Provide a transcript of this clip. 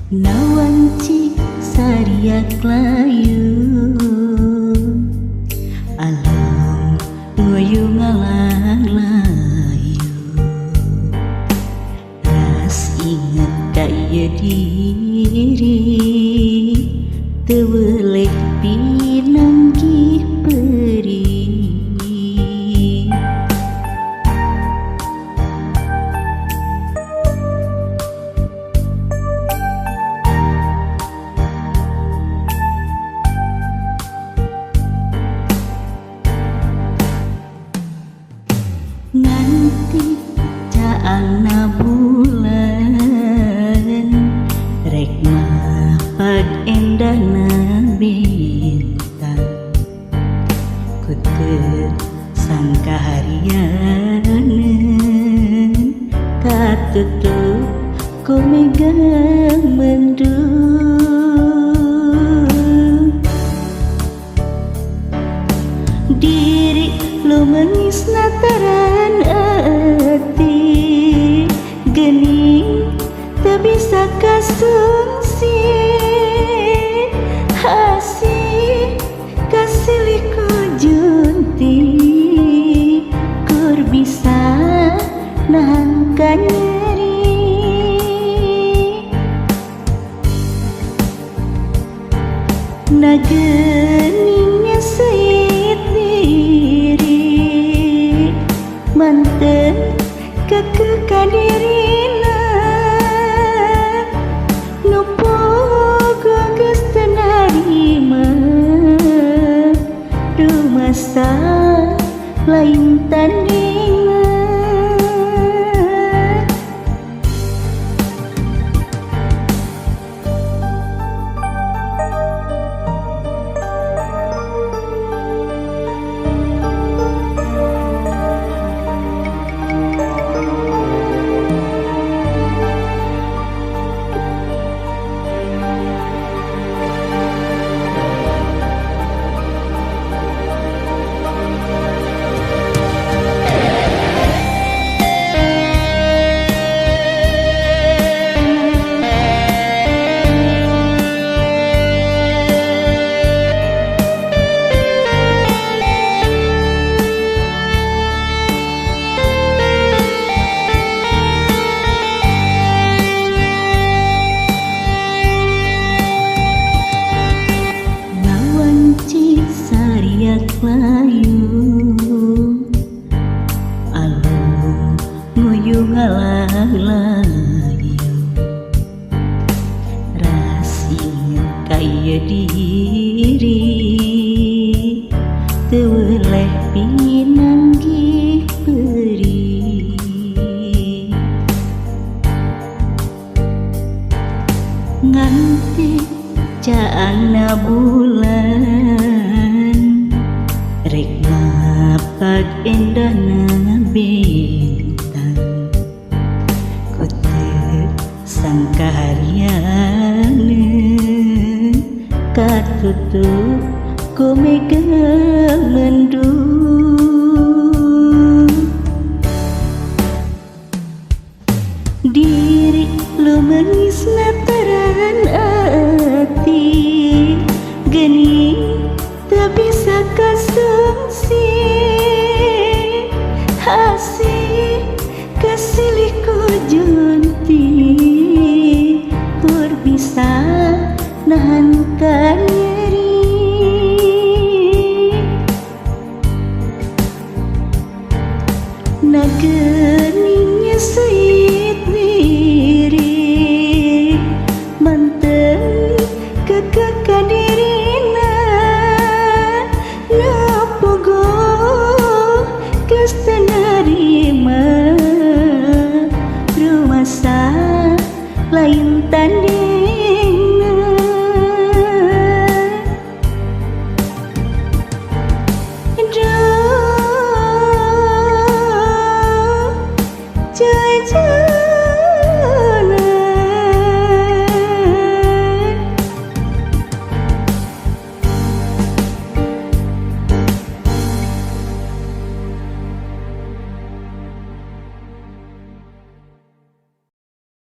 Nawanci sariak layu alam ngoyo ngalayu ras inget kaya diri teweleh pinanggih peri nganti caangna bulan rek mapag endahna bintang kuteur sangkaharianen katutup ku megang mendung diri lu mengis nataran ati gening tak bisa kasungsi hasih kasih liku junti kur bisa nangkan nyeri nageningnya seit diri manten kekadirina nupogo geus teu narima rumasa lain tandingan layu alum ngoyo ngalayu ras inget kaya diri teweleh pinanggih peri nganti caangna bulan rek mapag endahna bintang kuteur sangkaharianen katutup ku megang mendung diri lu mengis nataran ati gening tak bisa kasungsi hasih kasih liku junti kur bisa nahankan nyeri nageningnya seit diri manten kekadirina napogo geus teu narima rumasa lain tandingan duh cuy